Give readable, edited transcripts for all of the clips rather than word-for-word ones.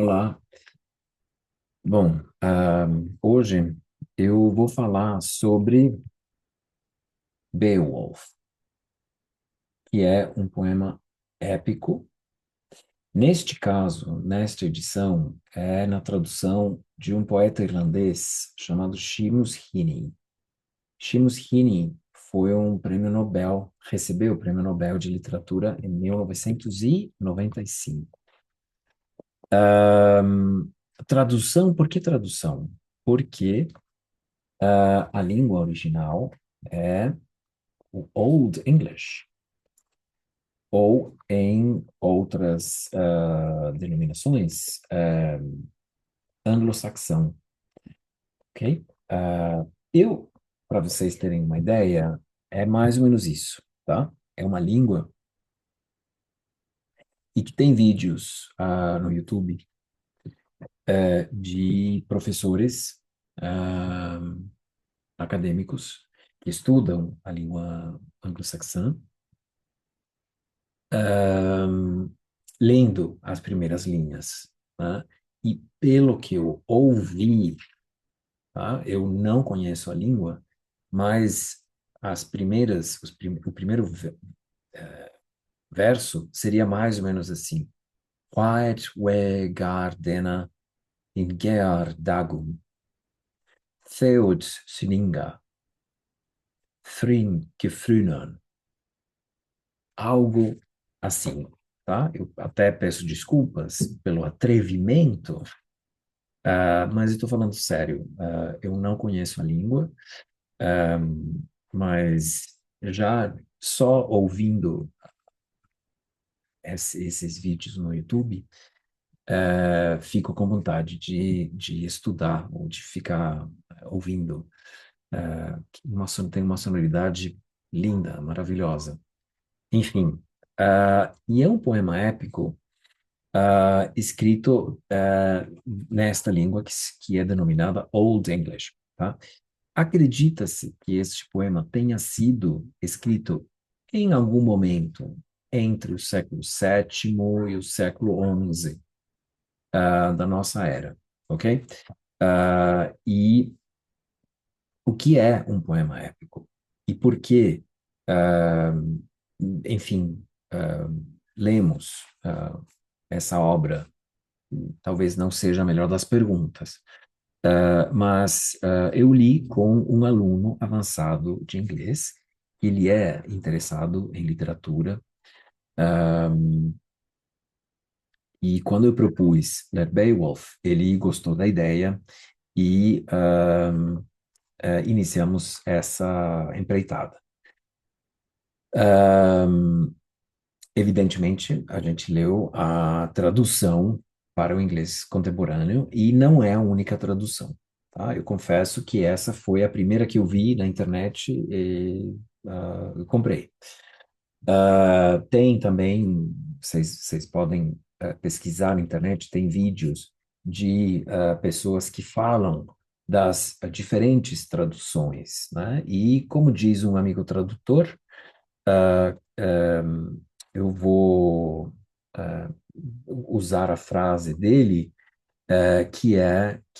Olá. Bom, hoje eu vou falar sobre Beowulf, que é um poema épico. Neste caso, nesta edição, é na tradução de um poeta irlandês chamado Seamus Heaney. Seamus Heaney foi um prêmio Nobel, recebeu o prêmio Nobel de Literatura em 1995. Tradução, por que tradução? Porque a língua original é o Old English, ou em outras denominações, anglo-saxão, ok? Eu, para vocês terem uma ideia, é mais ou menos isso, tá? É uma língua e que tem vídeos no YouTube de professores ah, acadêmicos que estudam a língua anglo-saxã, lendo as primeiras linhas, né? E pelo que eu ouvi, tá? Eu não conheço a língua, mas as primeiras, o primeiro verso seria mais ou menos assim: Quaet we gardena in gear dagum, theod syninga, thrin gefrynon. Algo assim, tá? Eu até peço desculpas pelo atrevimento. Mas eu estou falando sério. Eu não conheço a língua, ah, mas já só ouvindo esses vídeos no YouTube, fico com vontade de estudar ou de ficar ouvindo. Tem uma sonoridade linda, maravilhosa. Enfim, e é um poema épico escrito nesta língua que é denominada Old English, tá? Acredita-se que este poema tenha sido escrito em algum momento entre o século sétimo e o século XI da nossa era, ok? E o que é um poema épico? E por que, ah, enfim, lemos essa obra? Talvez não seja a melhor das perguntas, mas eu li com um aluno avançado de inglês. Ele é interessado em literatura, e quando eu propus ler Beowulf, ele gostou da ideia e iniciamos essa empreitada. Evidentemente, a gente leu a tradução para o inglês contemporâneo e não é a única tradução, tá? Eu confesso que essa foi a primeira que eu vi na internet e eu comprei. Tem também, vocês podem pesquisar na internet, tem vídeos de pessoas que falam das diferentes traduções, né? E como diz um amigo tradutor, eu vou usar a frase dele, que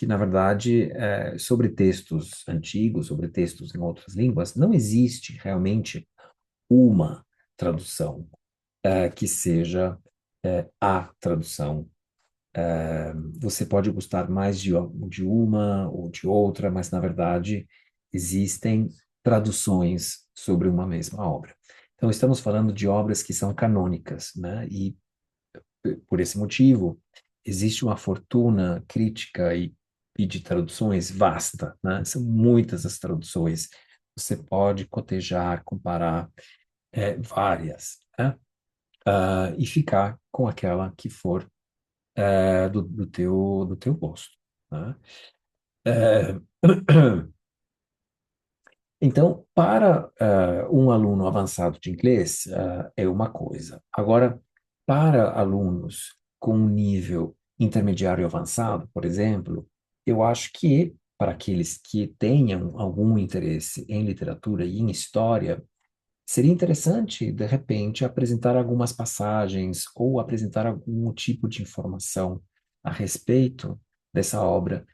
na verdade, sobre textos antigos, sobre textos em outras línguas, não existe realmente uma tradução que seja a tradução. Você pode gostar mais de uma ou de outra, mas na verdade existem traduções sobre uma mesma obra. Então, estamos falando de obras que são canônicas, né? E por esse motivo, existe uma fortuna crítica e de traduções vasta, né? São muitas as traduções. Você pode cotejar, comparar várias, né? E ficar com aquela que for do teu gosto, né? É, Então, para um aluno avançado de inglês, é uma coisa. Agora, para alunos com um nível intermediário avançado, por exemplo, eu acho que para aqueles que tenham algum interesse em literatura e em história, seria interessante, de repente, apresentar algumas passagens ou apresentar algum tipo de informação a respeito dessa obra,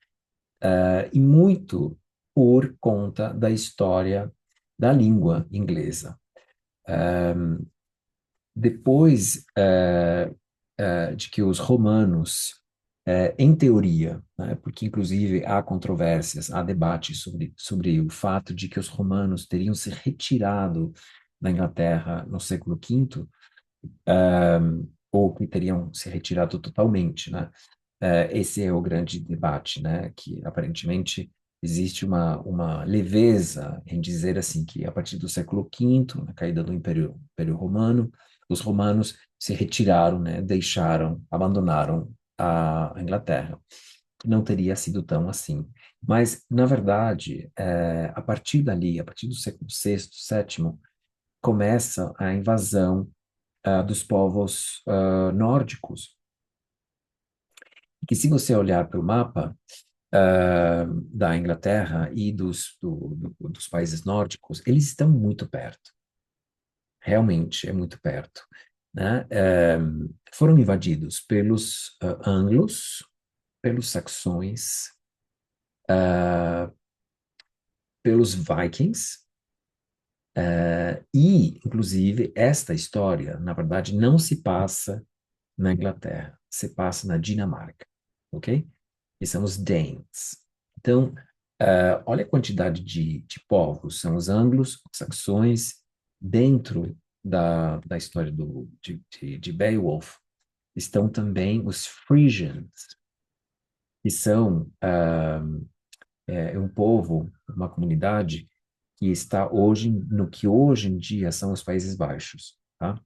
e muito por conta da história da língua inglesa. Depois de que os romanos, em teoria, né, porque inclusive há controvérsias, há debates sobre o fato de que os romanos teriam se retirado da Inglaterra no século V, ou que teriam se retirado totalmente, né? Esse é o grande debate, né? Que aparentemente existe uma leveza em dizer assim que a partir do século V, na caída do Império Romano, os romanos se retiraram, né? Deixaram, abandonaram a Inglaterra. Não teria sido tão assim. Mas, na verdade, a partir dali, a partir do século VI, VII, começa a invasão dos povos nórdicos, que se você olhar para o mapa da Inglaterra e dos países nórdicos, eles estão muito perto, realmente é muito perto, né? Foram invadidos pelos anglos, pelos saxões, pelos vikings, e, inclusive, esta história, na verdade, não se passa na Inglaterra, se passa na Dinamarca, ok? E são os Danes. Então, olha a quantidade de povos, são os anglos, os saxões, dentro da história de Beowulf, estão também os Frisians, que são um povo, uma comunidade que está hoje no que hoje em dia são os Países Baixos, tá?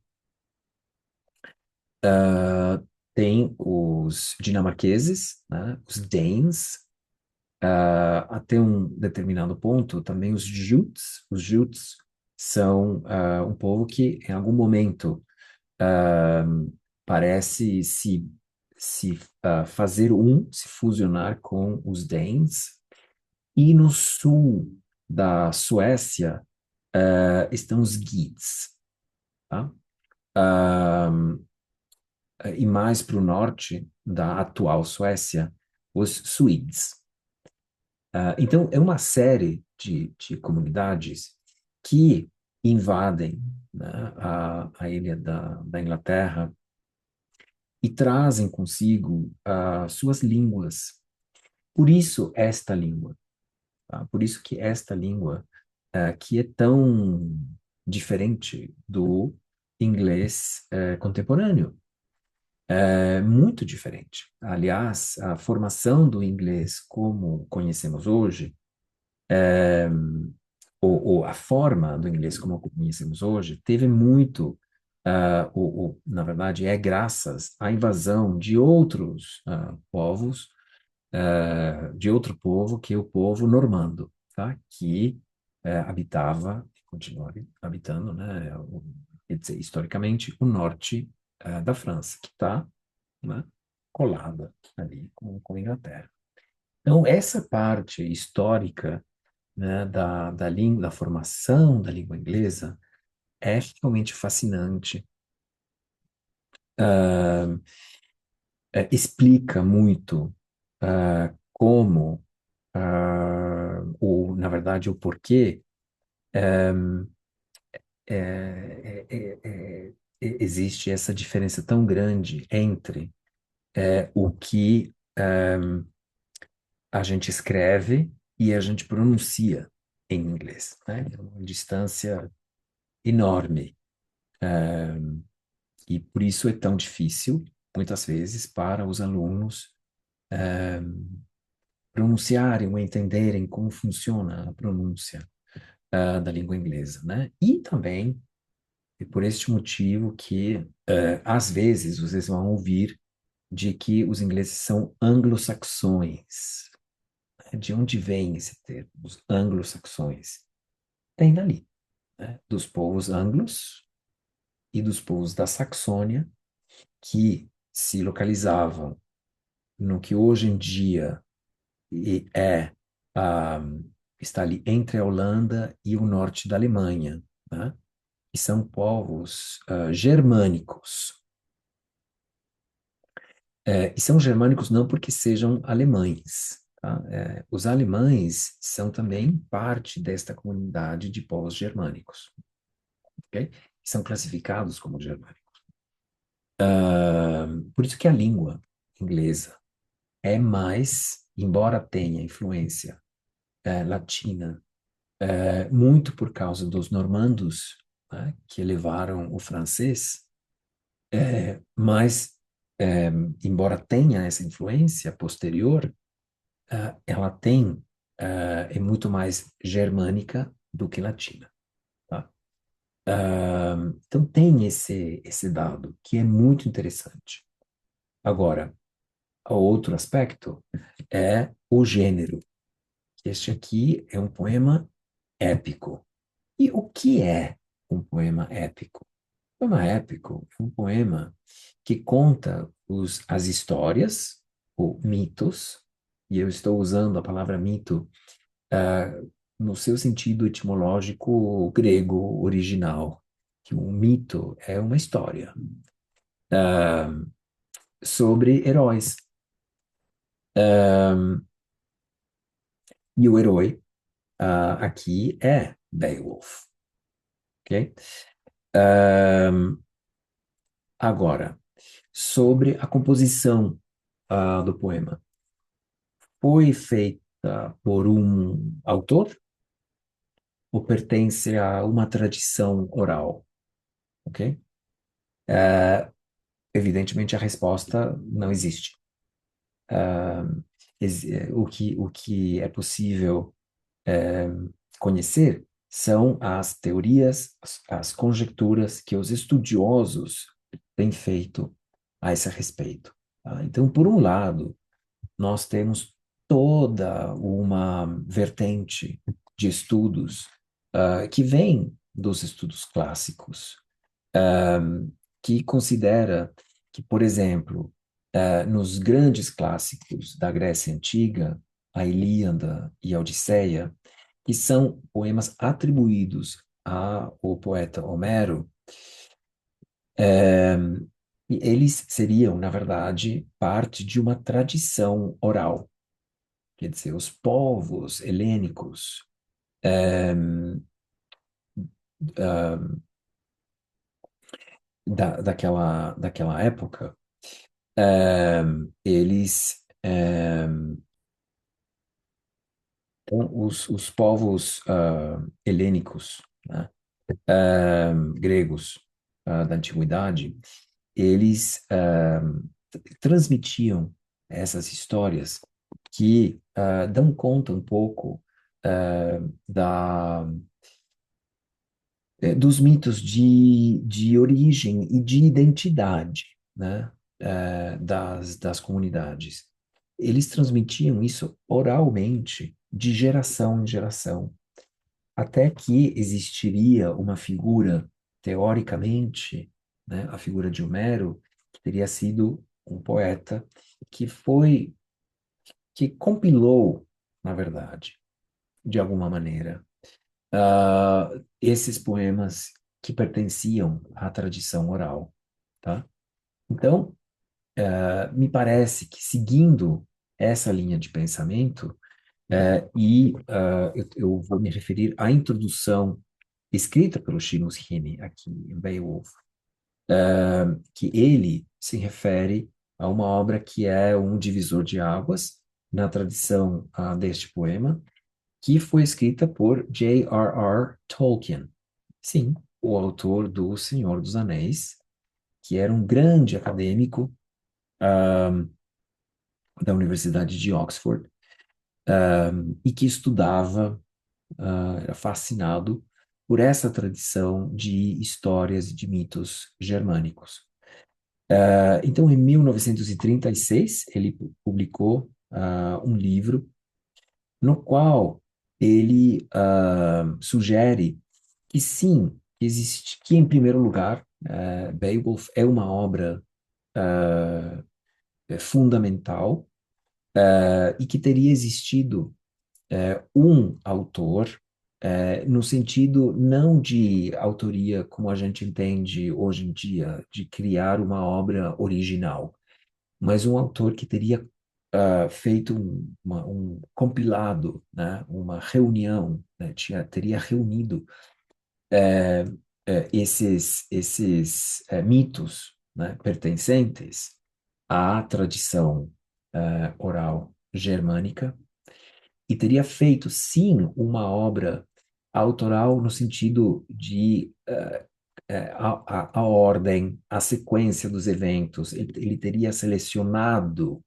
Tem os dinamarqueses, né? Os Danes, até um determinado ponto, também os Jutes. Os Jutes são um povo que, em algum momento, ah, parece se fazer se fusionar com os Danes. E no sul da Suécia, estão os Geats, tá? Ah, e mais para o norte da atual Suécia, os Swedes. Então, é uma série de comunidades que invadem, né, a ilha da Inglaterra e trazem consigo suas línguas. Por isso, esta língua, tá? Por isso que esta língua, que é tão diferente do inglês, contemporâneo. É muito diferente. Aliás, a formação do inglês como conhecemos hoje, ou a forma do inglês como conhecemos hoje, teve muito, na verdade, é graças à invasão de outros povos, de outro povo, que é o povo normando, tá? Que habitava, e continua habitando, né? Quer dizer, historicamente, o norte da França, que está, né, colada ali com a Inglaterra. Então, essa parte histórica, né, da língua, da formação da língua inglesa é realmente fascinante. Ah, explica muito como, ou, na verdade, o porquê existe essa diferença tão grande entre o que a gente escreve e a gente pronuncia em inglês, né? É uma distância enorme. E por isso é tão difícil, muitas vezes, para os alunos pronunciarem ou entenderem como funciona a pronúncia da língua inglesa, né? E também é por este motivo que, às vezes, vocês vão ouvir de que os ingleses são anglo-saxões. De onde vem esse termo, os anglo-saxões? Vem dali, né? Dos povos anglos e dos povos da Saxônia, que se localizavam no que hoje em dia é ah, está ali entre a Holanda e o norte da Alemanha, né? E são povos germânicos. E são germânicos não porque sejam alemães, tá? Os alemães são também parte desta comunidade de povos germânicos, ok? São classificados como germânicos. Por isso que a língua inglesa é mais, embora tenha influência latina, muito por causa dos normandos, né, que levaram o francês, mas, embora tenha essa influência posterior, ela tem, é muito mais germânica do que latina, tá? Então tem esse dado que é muito interessante. Agora, o outro aspecto é o gênero. Este aqui é um poema épico. E o que é um poema épico? Um poema épico é um poema que conta as histórias, ou mitos, e eu estou usando a palavra mito no seu sentido etimológico grego original, que um mito é uma história sobre heróis. E o herói aqui é Beowulf, ok? Agora, sobre a composição do poema. Foi feita por um autor ou pertence a uma tradição oral, ok? Evidentemente, a resposta não existe. O que é possível conhecer são as teorias, as conjecturas que os estudiosos têm feito a esse respeito. Tá? Então, por um lado, nós temos toda uma vertente de estudos que vem dos estudos clássicos, que considera que, por exemplo, nos grandes clássicos da Grécia Antiga, a Ilíada e a Odisseia, que são poemas atribuídos ao poeta Homero, eles seriam, na verdade, parte de uma tradição oral. Quer dizer, os povos helênicos daquela época, eles, os povos helênicos, né, gregos da antiguidade, eles transmitiam essas histórias que dão conta um pouco da dos mitos de origem e de identidade, né, das comunidades. Eles transmitiam isso oralmente, de geração em geração, até que existiria uma figura, teoricamente, né, a figura de Homero, que teria sido um poeta que compilou, na verdade, de alguma maneira, esses poemas que pertenciam à tradição oral, tá? Então, me parece que seguindo essa linha de pensamento, eu vou me referir à introdução escrita pelo Seamus Heaney aqui em Beowulf, que ele se refere a uma obra que é um divisor de águas na tradição deste poema, que foi escrita por J.R.R. Tolkien. Sim, o autor do Senhor dos Anéis, que era um grande acadêmico da Universidade de Oxford, e que estudava, era fascinado por essa tradição de histórias e de mitos germânicos. Então, em 1936, ele publicou um livro no qual ele sugere que sim, que existe, que em primeiro lugar, Beowulf é uma obra fundamental, e que teria existido um autor, no sentido não de autoria como a gente entende hoje em dia, de criar uma obra original, mas um autor que teria feito um compilado, né, uma reunião, né, teria reunido esses mitos, né, pertencentes à tradição oral germânica e teria feito, sim, uma obra autoral no sentido de a ordem, a sequência dos eventos. Ele teria selecionado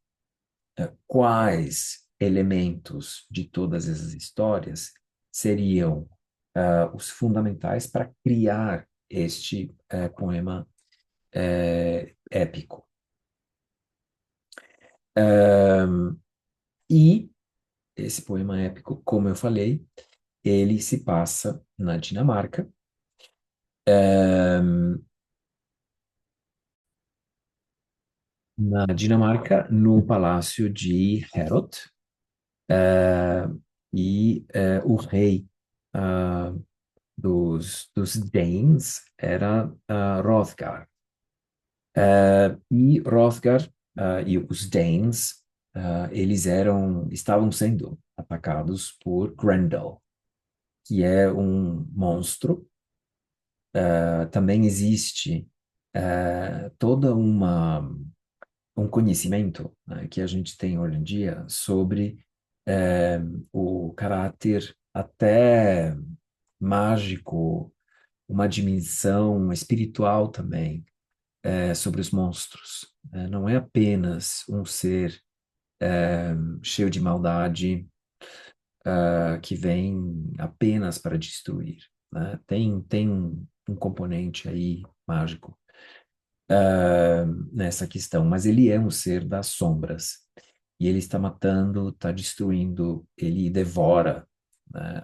quais elementos de todas essas histórias seriam os fundamentais para criar este poema épico. E esse poema épico, como eu falei, ele se passa na Dinamarca. Na Dinamarca, no palácio de Herod, eh, o rei ah, dos Danes era Hrothgar. E Hrothgar e os Danes, eles estavam sendo atacados por Grendel, que é um monstro. Também existe toda um conhecimento, né, que a gente tem hoje em dia sobre o caráter até mágico, uma dimensão espiritual também sobre os monstros. Não é apenas um ser cheio de maldade que vem apenas para destruir, né? Tem um componente aí mágico nessa questão, mas ele é um ser das sombras e ele está matando, está destruindo, ele devora, né,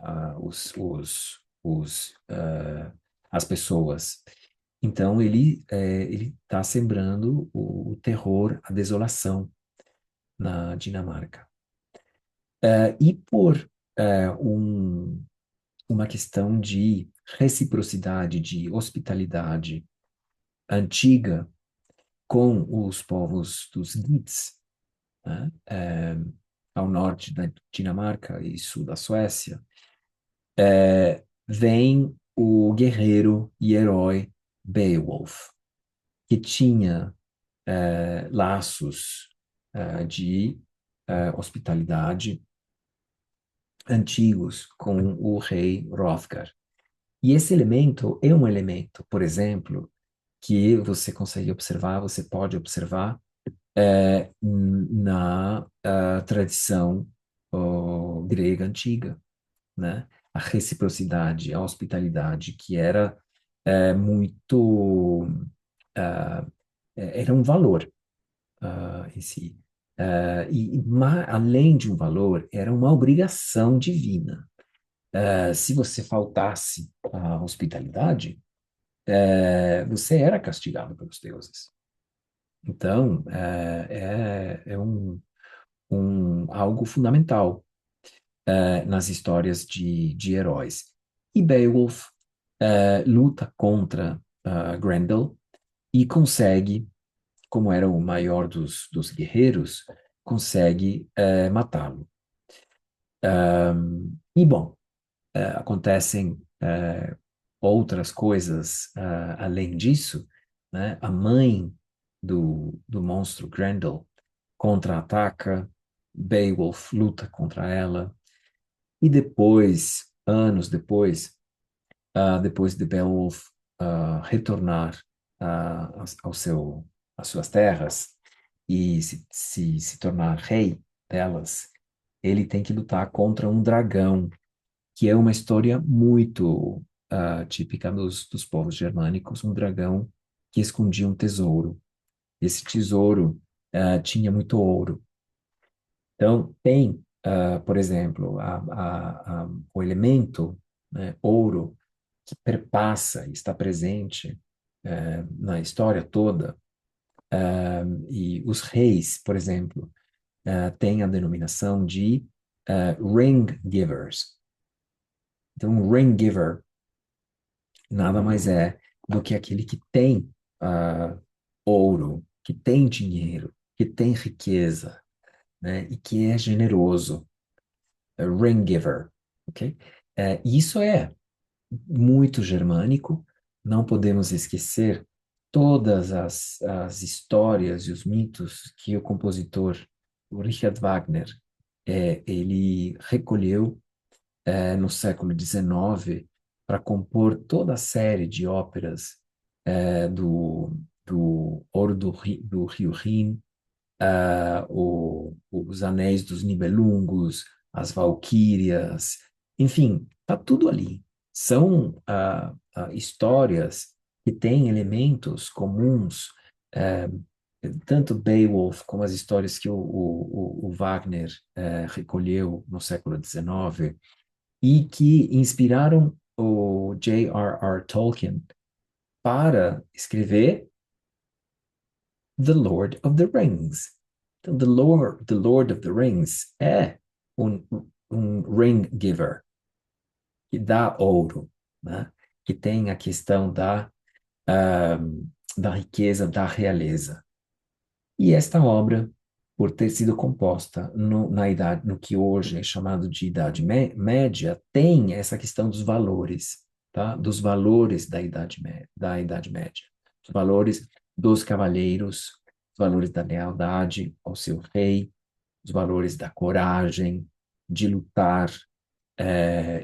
as pessoas. Então ele está sembrando o terror, a desolação na Dinamarca. E por uma questão de reciprocidade, de hospitalidade antiga com os povos dos Geats, né? Ao norte da Dinamarca e sul da Suécia, vem o guerreiro e herói Beowulf, que tinha laços de hospitalidade antigos com o rei Hrothgar. E esse elemento é um elemento, por exemplo, que você consegue observar, você pode observar na tradição grega antiga, né? A reciprocidade, a hospitalidade, que era muito... ah, era um valor em si. Além de um valor, era uma obrigação divina. Se você faltasse à hospitalidade, você era castigado pelos deuses. Então, é algo fundamental nas histórias de heróis. E Beowulf luta contra Grendel e consegue, como era o maior dos guerreiros, consegue matá-lo. E, bom, acontecem outras coisas além disso, né? A mãe do monstro Grendel contra-ataca, Beowulf luta contra ela, e depois, anos depois, depois de Beowulf retornar às suas terras e se tornar rei delas, ele tem que lutar contra um dragão, que é uma história muito típica dos povos germânicos, um dragão que escondia um tesouro. Esse tesouro tinha muito ouro. Então, tem, por exemplo, o elemento, né, ouro, que perpassa, está presente na história toda, e os reis, por exemplo, têm a denominação de ring givers. Então, um ring giver nada mais é do que aquele que tem ouro, que tem dinheiro, que tem riqueza, né, e que é generoso, ring giver, ok? Isso é muito germânico, não podemos esquecer todas as histórias e os mitos que o compositor, o Richard Wagner, ele recolheu no século XIX para compor toda a série de óperas do Ouro do Rio Rin, os Anéis dos Nibelungos, as Valquírias, enfim, tá tudo ali. São histórias que têm elementos comuns, ah, tanto Beowulf como as histórias que o Wagner recolheu no século XIX e que inspiraram o J.R.R. Tolkien para escrever The Lord of the Rings. Então, the Lord of the Rings é um, um ring giver, que dá ouro, né? Que tem a questão ah, da riqueza, da realeza. E esta obra, por ter sido composta na idade, no que hoje é chamado de Idade Média, tem essa questão dos valores, tá? Dos valores da Idade Média. Os valores dos cavalheiros, os valores da lealdade ao seu rei, os valores da coragem, de lutar,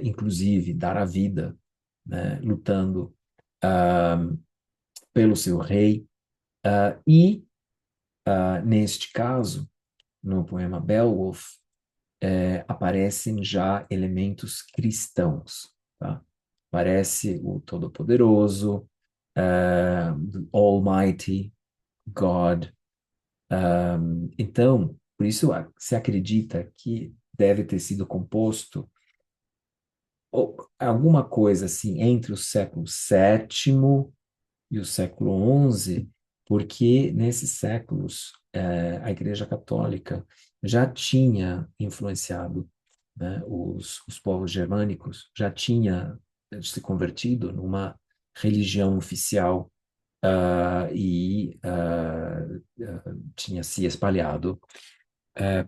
inclusive dar a vida, né? Lutando ah, pelo seu rei. E, neste caso, no poema Beowulf, aparecem já elementos cristãos, tá? Aparece o Todo-Poderoso, Almighty God. Então, por isso se acredita que deve ter sido composto alguma coisa assim entre o século sétimo e o século XI, porque nesses séculos a Igreja Católica já tinha influenciado, né, os povos germânicos, já tinha se convertido numa religião oficial e tinha se espalhado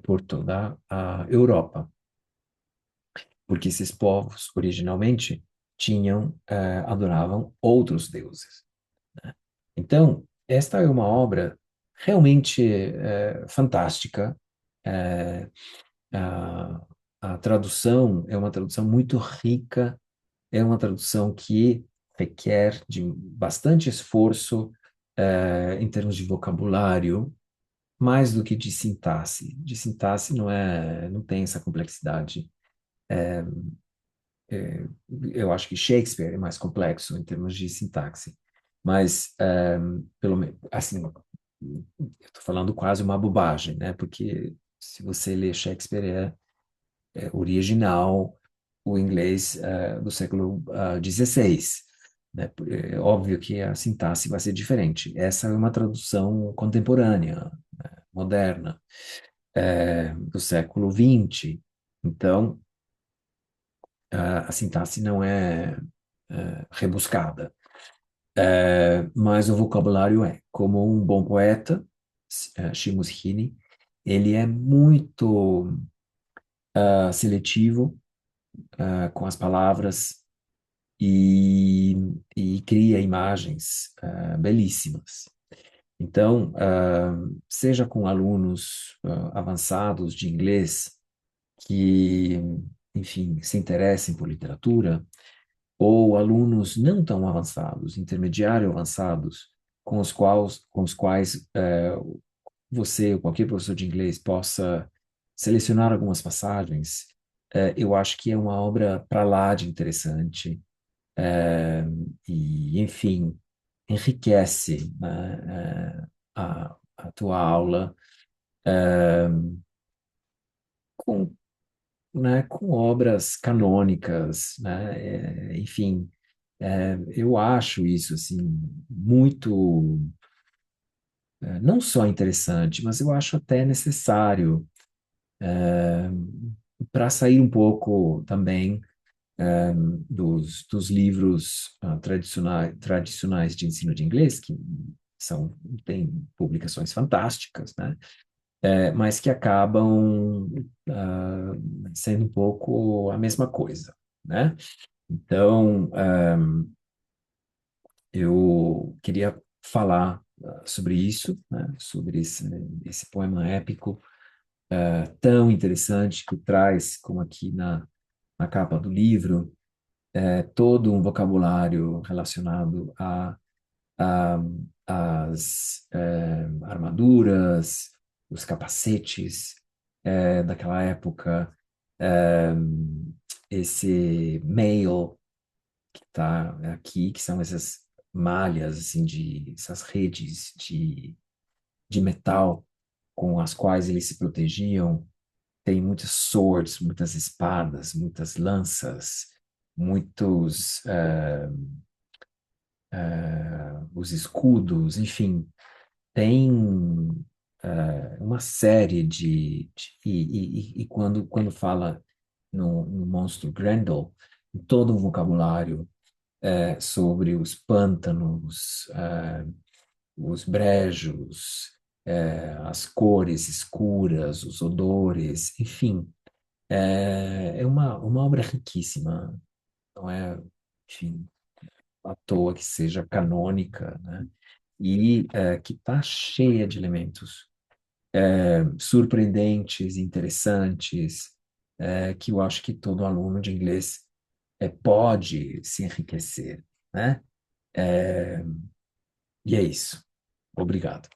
por toda a Europa, porque esses povos originalmente adoravam outros deuses. Então, esta é uma obra realmente fantástica. É, a, a tradução é uma tradução muito rica, é uma tradução que requer de bastante esforço em termos de vocabulário, mais do que de sintaxe. De sintaxe não tem essa complexidade. Eu acho que Shakespeare é mais complexo em termos de sintaxe, mas assim, eu estou falando quase uma bobagem, né? Porque se você lê Shakespeare é original, o inglês do século XVI, né? É óbvio que a sintaxe vai ser diferente. Essa é uma tradução contemporânea, né? Moderna, do século XX. Então, a sintaxe não é rebuscada. Mas o vocabulário como um bom poeta, Seamus Heaney, ele é muito seletivo com as palavras e, e cria imagens belíssimas. Então, seja com alunos avançados de inglês que, enfim, se interessem por literatura, ou alunos não tão avançados, intermediário avançados, com os quais você ou qualquer professor de inglês possa selecionar algumas passagens, eu acho que é uma obra para lá de interessante e, enfim, enriquece, né, a tua aula com, com obras canônicas, né, enfim. Eu acho isso assim muito, não só interessante, mas eu acho até necessário para sair um pouco também dos livros tradicionais de ensino de inglês, que são, tem publicações fantásticas, né? Mas que acabam sendo um pouco a mesma coisa, né? Então, eu queria falar sobre isso, né? Sobre esse poema épico tão interessante que traz, como aqui na capa do livro, todo um vocabulário relacionado a, às armaduras, os capacetes daquela época, eh, esse mail que está aqui, que são essas malhas, assim, essas redes de metal com as quais eles se protegiam. Tem muitos swords, muitas espadas, muitas lanças, muitos os escudos, enfim, tem uma série e quando fala no monstro Grendel, todo um vocabulário sobre os pântanos, os brejos, as cores escuras, os odores, enfim, é uma obra riquíssima, não é, enfim, à toa que seja canônica, né? E que está cheia de elementos surpreendentes, interessantes, que eu acho que todo aluno de inglês pode se enriquecer, né? E é isso. Obrigado.